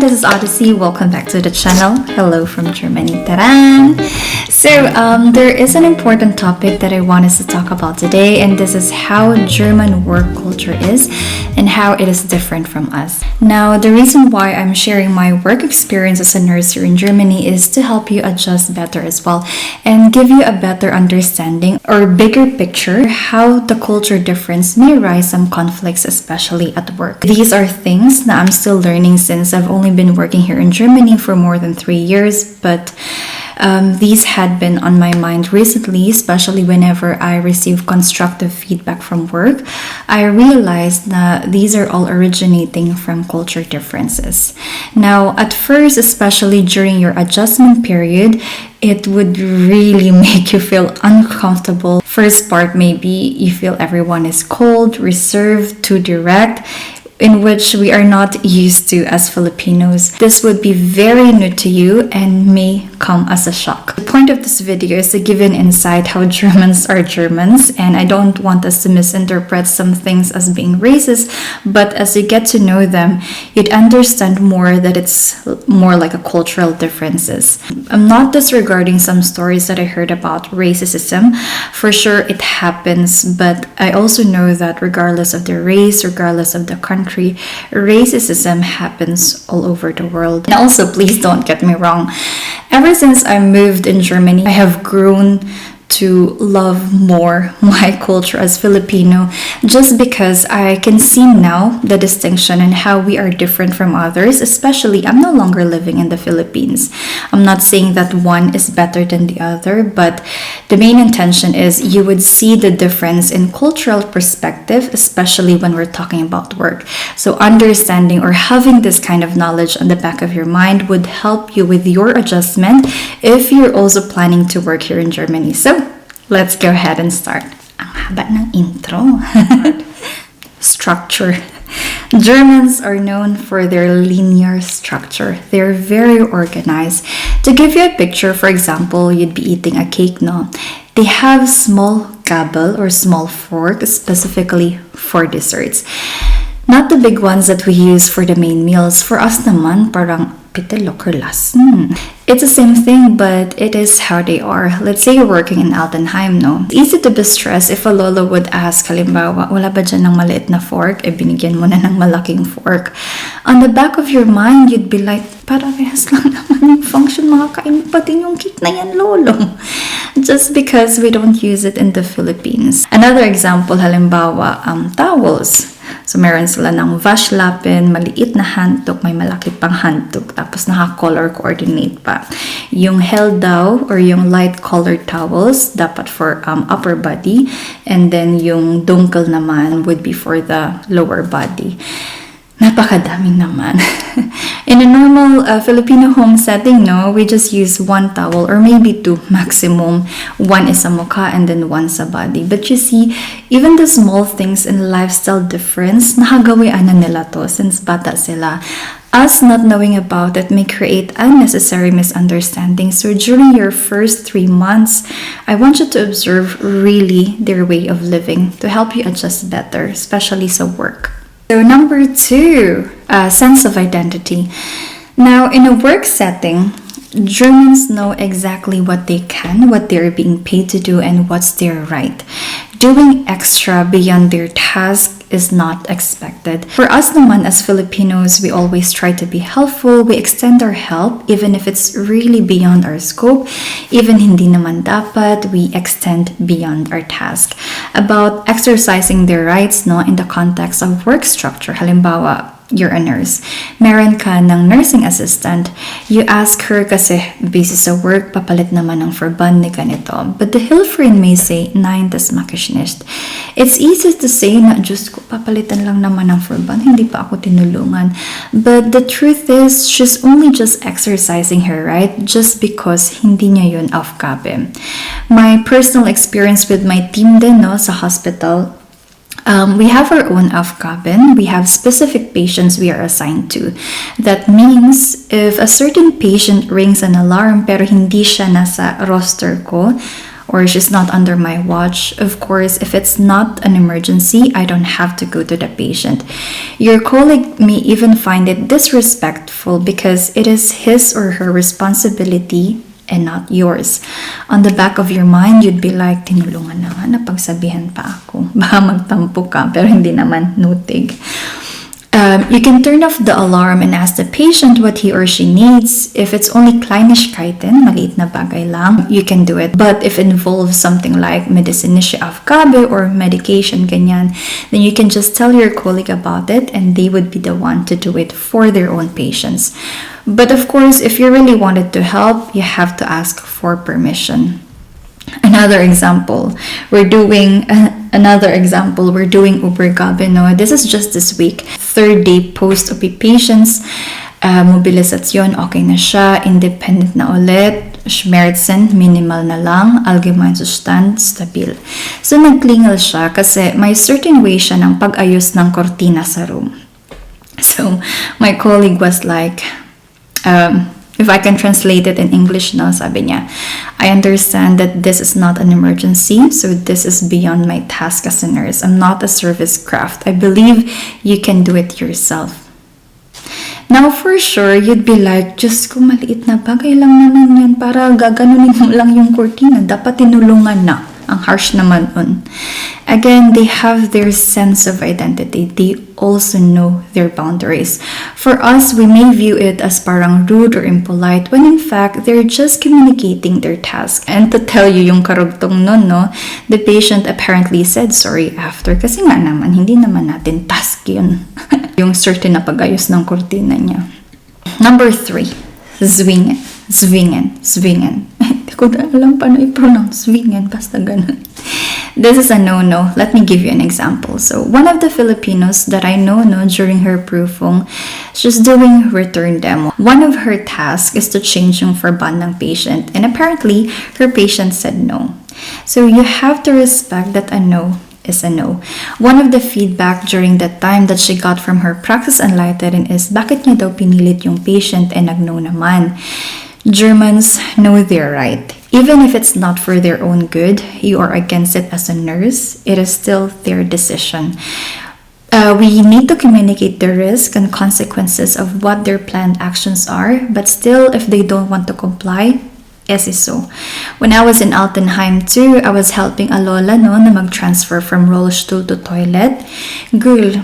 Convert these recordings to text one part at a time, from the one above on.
this is Odyssey. Welcome back to the channel. Hello from Germany. Taran! So, there is an important topic that I want us to talk about today, and this is how German work culture is and how it is different from us. Now, the reason why I'm sharing my work experience as a nurse here in Germany is to help you adjust better as well and give you a better understanding or bigger picture how the culture difference may arise some conflicts, especially at work. These are things that I'm still learning since I've only been working here in Germany for more than 3 years, but these had been on my mind recently, especially whenever I receive constructive feedback from work. I realized that these are all originating from culture differences. Now, at first, especially during your adjustment period, it would really make you feel uncomfortable. First part, maybe you feel everyone is cold, reserved, too direct, in which we are not used to as Filipinos. This would be very new to you and may come as a shock. The point of this video is to give an insight how Germans are Germans, and I don't want us to misinterpret some things as being racist, but as you get to know them, you'd understand more that it's more like a cultural differences. I'm not disregarding some stories that I heard about racism. For sure it happens, but I also know that regardless of the race, regardless of the country, racism happens all over the world. And also, please don't get me wrong, ever since I moved in Germany, I have grown to love more my culture as Filipino, just because I can see now the distinction and how we are different from others. Especially, I'm no longer living in the Philippines. I'm not saying that one is better than the other, but the main intention is you would see the difference in cultural perspective, especially when we're talking about work. So understanding or having this kind of knowledge on the back of your mind would help you with your adjustment if you're also planning to work here in Germany. So let's go ahead and start. Ang haba ng intro. Structure. Germans are known for their linear structure. They're very organized. To give you a picture, for example, you'd be eating a cake, no? They have small gabel or small fork specifically for desserts. Not the big ones that we use for the main meals. For us naman, parang pitelokkerlas. It's the same thing, but it is how they are. Let's say you're working in Altenheim, no? It's easy to be stressed if a lolo would ask, halimbawa, wala ba dyan ng maliit na fork? Binigyan mo na ng malaking fork. On the back of your mind, you'd be like, parehas lang naman yung function, makakain pa din yung cake na yan, lolo. Just because we don't use it in the Philippines. Another example, halimbawa, towels. So, meron sila ng washlappen, maliit na handtuk, may malaki pang handtuk, tapos naka-color coordinate pa. Yung hell-daw or yung light-colored towels, dapat for upper body, and then yung dunkel naman would be for the lower body. Napakadami naman. In a normal Filipino home setting, no, we just use one towel or maybe two maximum. One is sa mukha and then one sa body. But you see, even the small things in lifestyle difference, nakagawian na nila to since bata sila. Us not knowing about it may create unnecessary misunderstandings. So during your first 3 months, I want you to observe really their way of living to help you adjust better, especially sa work. So number 2, sense of identity. Now, in a work setting, Germans know exactly what they can, what they're being paid to do, and what's their right. Doing extra beyond their task is not expected. For us naman as Filipinos, we always try to be helpful. We extend our help even if it's really beyond our scope. Even hindi naman dapat, we extend beyond our task. About exercising their rights, no, in the context of work structure. Halimbawa, you're a nurse. Meron ka ng nursing assistant. You ask her kasi busy sa work, papalit naman ng verband ni ganito. But the Hilferin may say, nein, das mag ich nicht. It's easy to say na, Diyos ko, papalitan lang naman ng verband, hindi pa ako tinulungan. But the truth is, she's only just exercising her right just because hindi niya yun aufgabe. My personal experience with my team din, no, sa hospital, we have our own Aufgaben. We have specific patients we are assigned to. That means if a certain patient rings an alarm pero hindi siya nasa roster ko, or she's not under my watch. Of course, if it's not an emergency, I don't have to go to the patient. Your colleague may even find it disrespectful because it is his or her responsibility and not yours. On the back of your mind, you'd be like, tinulungan na nga, napagsabihan pa ako. Baka magtampo ka, pero hindi naman nutig. You can turn off the alarm and ask the patient what he or she needs. If it's only kleinigkeiten, maliit na bagay lang, you can do it. But if it involves something like medicinische Aufgabe or medication, ganyan, then you can just tell your colleague about it and they would be the one to do it for their own patients. But of course, if you really wanted to help, you have to ask for permission. Another example, we're doing Ubergabe, no? This is just this week. 3rd day post-OP patients, mobilisasyon, okay na siya, independent na ulit, Schmerzen, minimal na lang, Allgemeinzustand, stabil. So, nagklingal siya kasi may certain way siya ng pag-ayos ng kortina sa room. So, my colleague was like, if I can translate it in English, no, sabi niya, I understand that this is not an emergency, so this is beyond my task as a nurse. I'm not a service craft. I believe you can do it yourself. Now, for sure, you'd be like, Diyos ko, maliit na bagay lang naman yan para gaganunin mo lang yung kurtina. Dapat tinulungan na. Ang harsh naman nun. Again, they have their sense of identity. They also know their boundaries. For us, we may view it as parang rude or impolite when in fact, they're just communicating their task. And to tell you yung karugtong nun, no, the patient apparently said sorry after kasi nga naman, hindi naman natin task yun. Yung certain na pag-ayos ng kurtina niya. Number 3, zwingen. Hindi ko na alam paano i-pronounce zwingen, basta ganun. This is a no-no. Let me give you an example. So, one of the Filipinos that I know during her prüfung, she's doing return demo. One of her tasks is to change yung verband ng patient, and apparently, her patient said no. So, you have to respect that a no is a no. One of the feedback during that time that she got from her praxis anleiterin is, bakit niya daw pinilit yung patient and nag-no naman? Germans know they're right. Even if it's not for their own good, you are against it as a nurse, it is still their decision. We need to communicate the risk and consequences of what their planned actions are, but still, if they don't want to comply, es so. When I was in Altenheim too, I was helping a lola na mag-transfer from rollstool to toilet. Girl,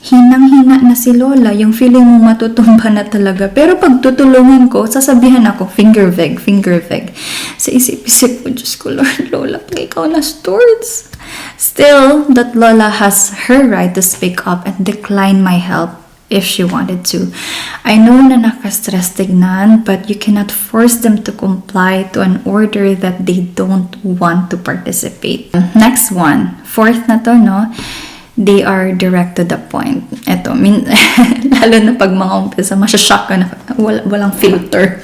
hinang-hina na si Lola, yung feeling mo matutumba na talaga. Pero pag tutulungan ko, sasabihan ako, finger veg. Sa isip-isip ko, Diyos ko, Lord, Lola, pag ikaw na stewards. Still, that Lola has her right to speak up and decline my help if she wanted to. I know na nakastress tignan, but you cannot force them to comply to an order that they don't want to participate. Next one, 4th na to, no? They are direct to the point. Ito, lalo na pag mga umpisa, masyashock ka na, walang filter.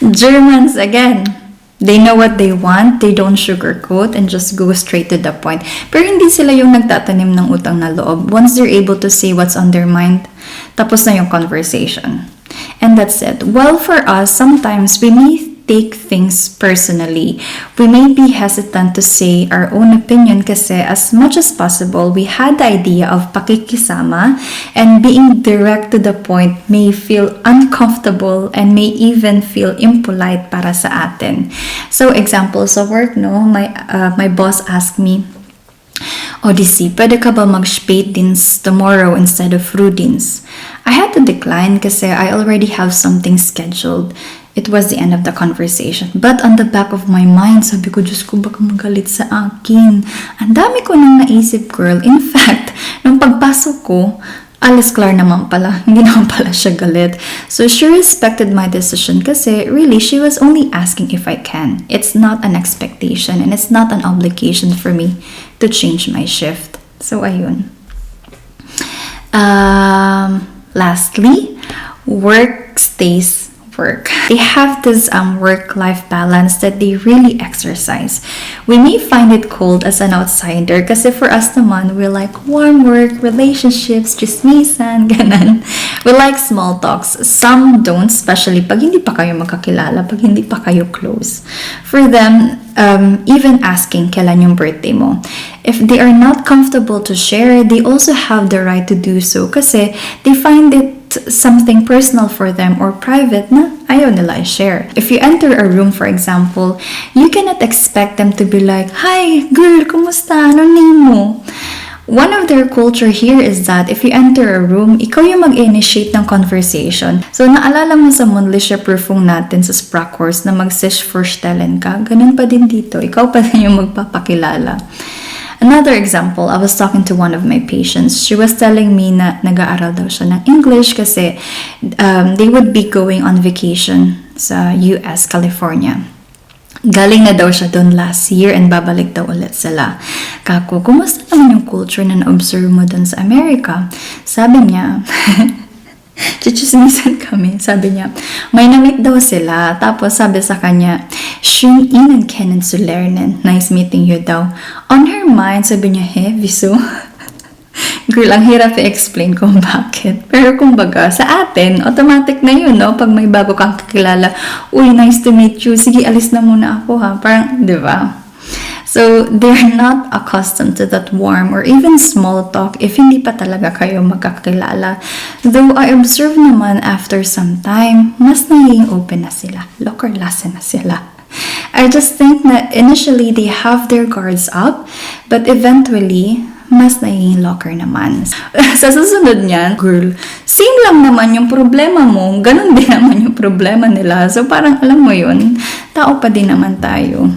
Germans, again, they know what they want, they don't sugarcoat, and just go straight to the point. Pero hindi sila yung nagtatanim ng utang na loob. Once they're able to say what's on their mind, tapos na yung conversation. And that's it. Well, for us, sometimes we may take things personally. We may be hesitant to say our own opinion kasi as much as possible, we had the idea of pakikisama, and being direct to the point may feel uncomfortable and may even feel impolite para sa atin. So, example sa work, no? My boss asked me, Odyssey, pwede ka ba mag-spätdienst tomorrow instead of frühdienst? I had to decline kasi I already have something scheduled. It was the end of the conversation. But on the back of my mind, sabi ko, Diyos ko, baka magalit sa akin. Ang dami ko nang naisip, girl. In fact, nung pagpasok ko, alas klar naman pala. Hindi naman pala siya galit. So she respected my decision kasi really, she was only asking if I can. It's not an expectation and it's not an obligation for me to change my shift. So, ayun. Lastly, work stays work. They have this work-life balance that they really exercise. We may find it cold as an outsider kasi for us naman, we like warm work, relationships, chismisan, ganan. We like small talks. Some don't, especially pag hindi pa kayo magkakilala, pag hindi pa kayo close. For them, even asking kailan yung birthday mo. If they are not comfortable to share, they also have the right to do so kasi they find it something personal for them or private na ayaw nila i-share. If you enter a room, for example, you cannot expect them to be like, "Hi, girl, kumusta? Anong name mo?" One of their culture here is that if you enter a room, ikaw yung mag-initiate ng conversation. So, naalala mo sa Mundlische Prüfung natin sa SPRA course na mag-sich vorstellen ka, ganun pa din dito. Ikaw pa din yung magpapakilala. Another example, I was talking to one of my patients. She was telling me na nag-aaral daw siya ng English kasi they would be going on vacation sa US, California. Galing na daw siya doon last year and babalik daw ulit sila. Kako, kumusta naman yung culture na na-observe mo doon sa Amerika? Sabi niya, chichismisan kami. Sabi niya, may na-meet daw sila. Tapos sabi sa kanya, "Schön Ihnen kennenzulernen. Nice meeting you daw." On her mind, sabi niya, wieso? Girl, ang hirap i-explain kung bakit. Pero kumbaga, sa atin, automatic na yun, no? Pag may bago kang kakilala, "Uy, nice to meet you. Sige, alis na muna ako, ha?" Parang, di ba? So, they're not accustomed to that warm or even small talk if hindi pa talaga kayo magkakilala. Though I observe naman after some time, mas naging open na sila. Locker-lassen na sila. I just think that initially they have their guards up, but eventually, mas naging locker naman. Sa susunod niyan, girl, same lang naman yung problema mo, ganun din naman yung problema nila. So parang alam mo yun, tao pa din naman tayo.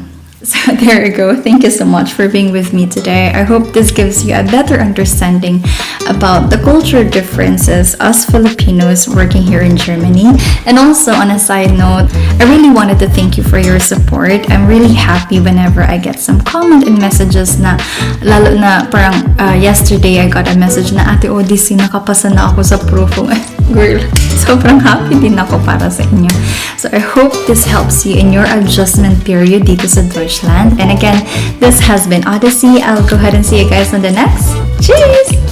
So there you go. Thank you so much for being with me today. I hope this gives you a better understanding about the cultural differences us Filipinos working here in Germany. And also on a side note, I really wanted to thank you for your support. I'm really happy whenever I get some comment and messages na lalo na parang yesterday I got a message na Ate Odyssey, nakapasa na ako sa prüfung. Girl, sobrang happy din ako para sa inyo. So I hope this helps you in your adjustment period dito sa Deutschland. And again, this has been Odyssey. I'll go ahead and see you guys on the next. Cheers!